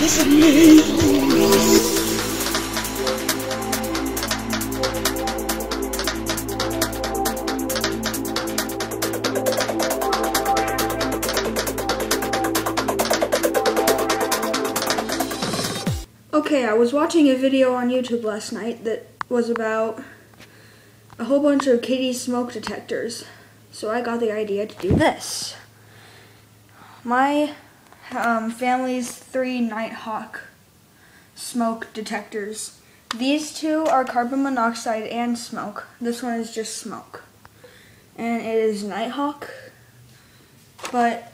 is amazing. Okay, I was watching a video on YouTube last night that was about a whole bunch of Kidde's smoke detectors. So I got the idea to do this. My family's 3 Nighthawk smoke detectors. These two are carbon monoxide and smoke. This one is just smoke. And it is Nighthawk. But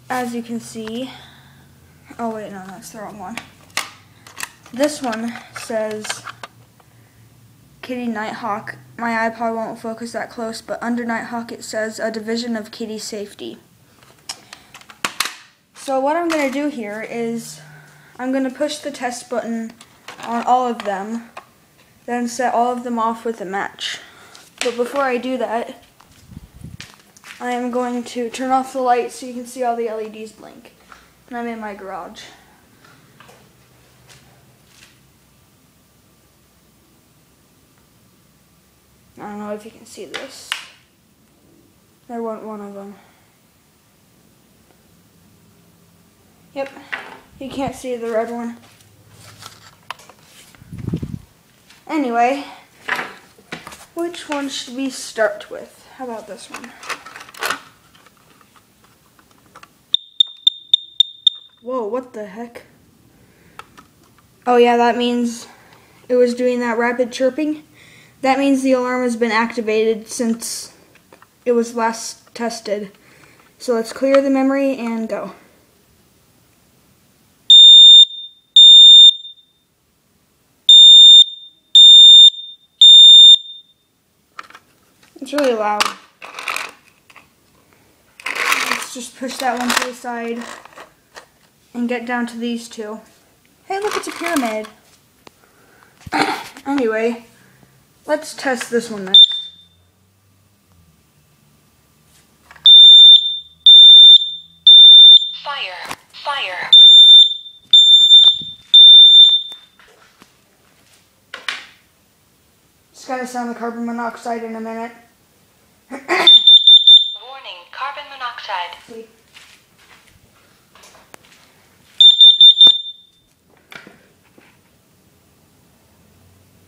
as you can see, oh wait, no, that's the wrong one. This one says Kidde-NightHawk. My iPod won't focus that close, but under Nighthawk it says a division of Kidde safety. So what I'm going to do here is I'm going to push the test button on all of them, then set all of them off with a match. But before I do that, I am going to turn off the light so you can see all the LEDs blink. And I'm in my garage. I don't know if you can see this. There wasn't one of them. Yep, you can't see the red one. Anyway, which one should we start with? How about this one? Whoa, what the heck? Oh yeah, that means it was doing that rapid chirping. That means the alarm has been activated since it was last tested. So let's clear the memory and go. It's really loud. Let's just push that one to the side and get down to these two. Hey, look, it's a pyramid. Anyway, let's test this one next. Fire, fire. It's gonna sound the carbon monoxide in a minute. Warning, carbon monoxide. See?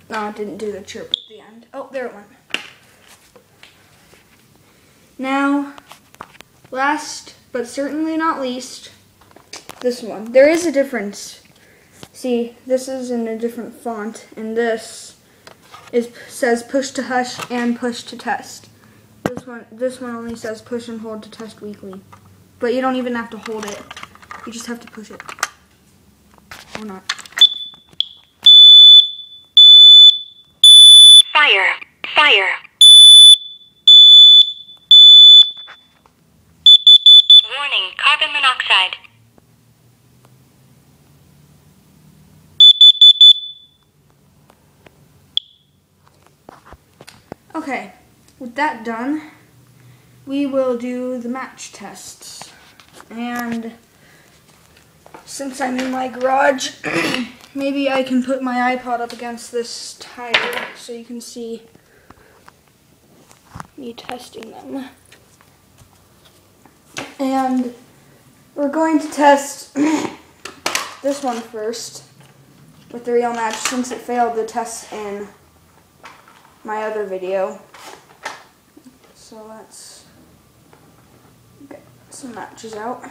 No, it didn't do the chirp at the end. Oh, there it went. Now, last but certainly not least, this one. There is a difference. See, this is in a different font, and this says push to hush and push to test. This one only says push and hold to test weekly. But you don't even have to hold it. You just have to push it. Or not. Fire, fire. Warning, carbon monoxide. Okay, with that done, we will do the match tests. And since I'm in my garage, maybe I can put my iPod up against this tire so you can see me testing them. And we're going to test this one first with the real match since it failed the test in my other video. So let's get some matches out.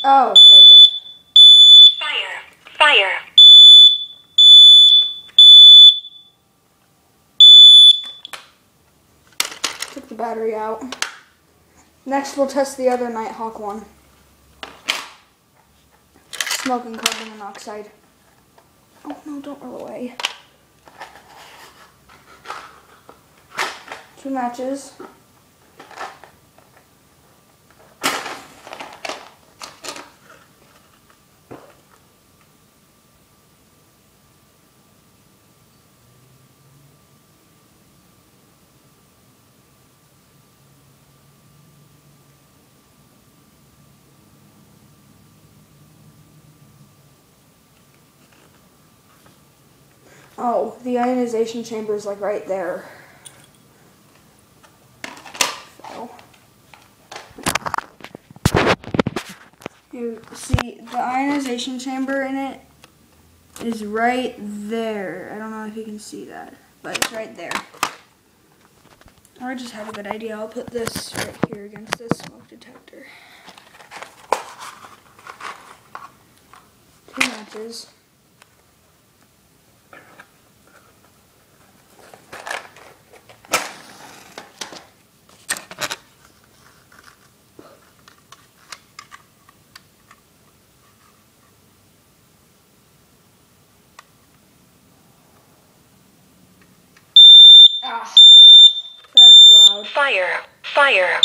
Oh, okay, good. Fire, fire. Took the battery out. Next, we'll test the other Nighthawk one. Smoke and carbon monoxide. Oh no, don't roll away. 2 matches. Oh, the ionization chamber is like right there. So, you see, the ionization chamber in it is right there. I don't know if you can see that, but it's right there. I just had a good idea. I'll put this right here against this smoke detector. 2 matches. Ah, that's loud. Fire. Fire.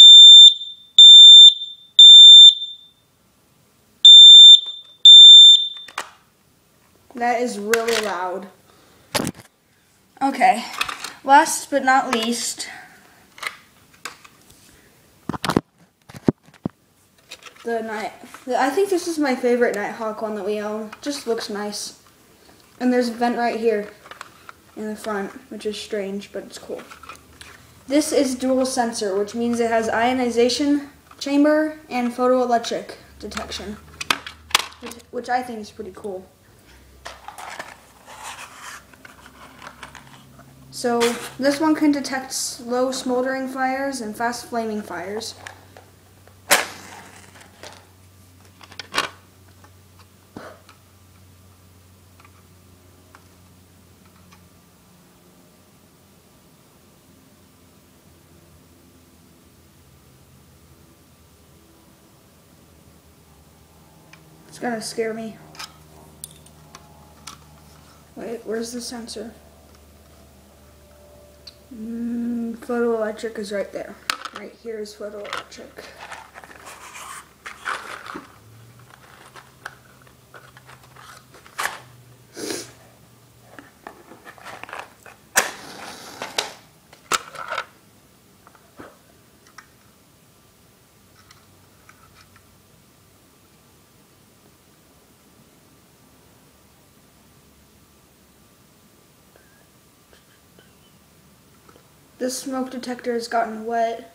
That is really loud. Okay, last but not least, I think this is my favorite NightHawk one that we own. Just looks nice. And there's a vent right here in the front, which is strange, but it's cool. This is dual sensor, which means it has ionization chamber and photoelectric detection, which I think is pretty cool. So this one can detect slow smoldering fires and fast flaming fires. It's gonna scare me. Wait, where's the sensor? Photoelectric is right there. Right here is photoelectric. This smoke detector has gotten wet.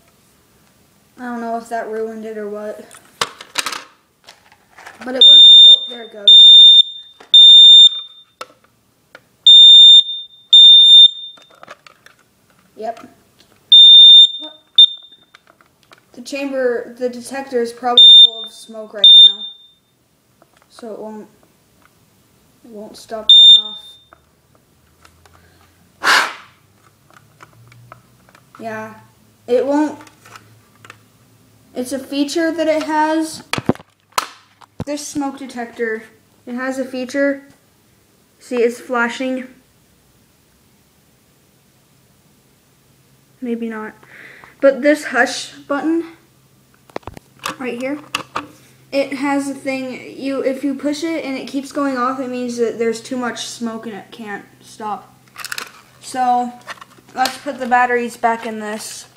I don't know if that ruined it or what. But it works. Oh, there it goes. Yep. The detector is probably full of smoke right now. So it won't stop going off. Yeah, it won't. It's a feature that it has. This smoke detector, it has a feature. See, it's flashing. Maybe not. But this hush button, right here, it has a thing, if you push it and it keeps going off, it means that there's too much smoke and it can't stop. So, let's put the batteries back in this.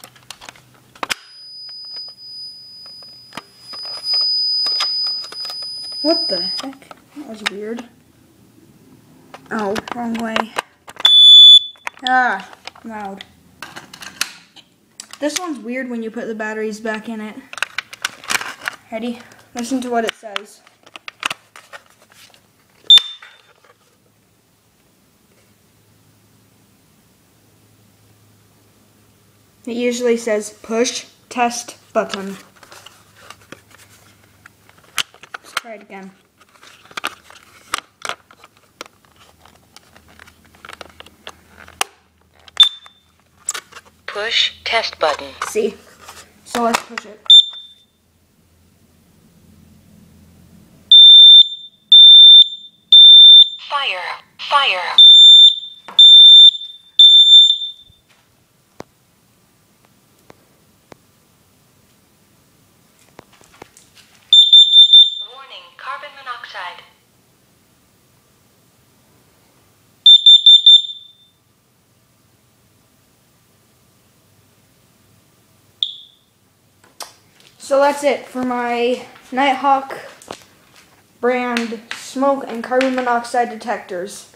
What the heck? That was weird. Oh, wrong way. Ah, loud. This one's weird when you put the batteries back in it. Ready? Listen to what it says. It usually says push test button. Let's try it again. Push test button. See? So let's push it. Fire. Fire. Warning, carbon monoxide. So that's it for my NightHawk brand smoke and carbon monoxide detectors.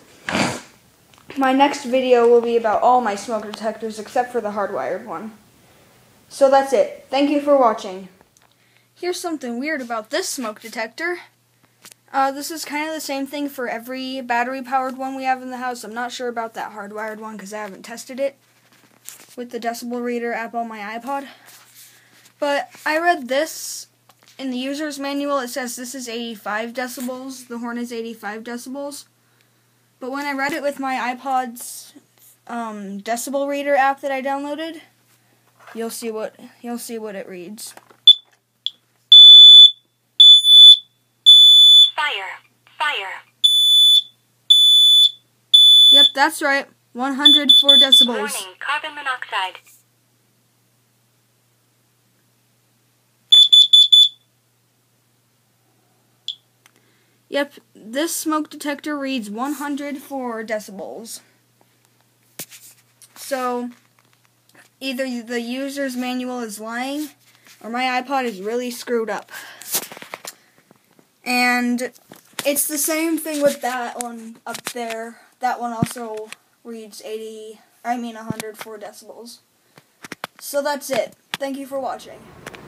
my next video will be about all my smoke detectors except for the hardwired one. So that's it. Thank you for watching. Here's something weird about this smoke detector. This is kind of the same thing for every battery-powered one we have in the house. I'm not sure about that hardwired one because I haven't tested it with the decibel reader app on my iPod. But I read this in the user's manual. It says this is 85 decibels. The horn is 85 decibels. But when I read it with my iPod's decibel reader app that I downloaded, you'll see what it reads. Fire. Yep, that's right. 104 decibels. Warning, carbon monoxide. Yep, this smoke detector reads 104 decibels. So, either the user's manual is lying, or my iPod is really screwed up. And it's the same thing with that one up there. That one also reads 104 decibels. So that's it. Thank you for watching.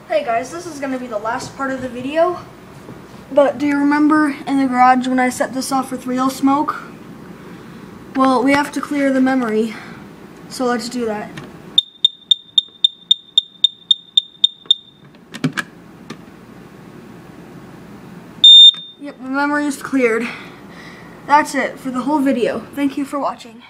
Hey guys, this is going to be the last part of the video. But do you remember in the garage when I set this off with real smoke? Well, we have to clear the memory. So let's do that. Yep, the memory is cleared. That's it for the whole video. Thank you for watching.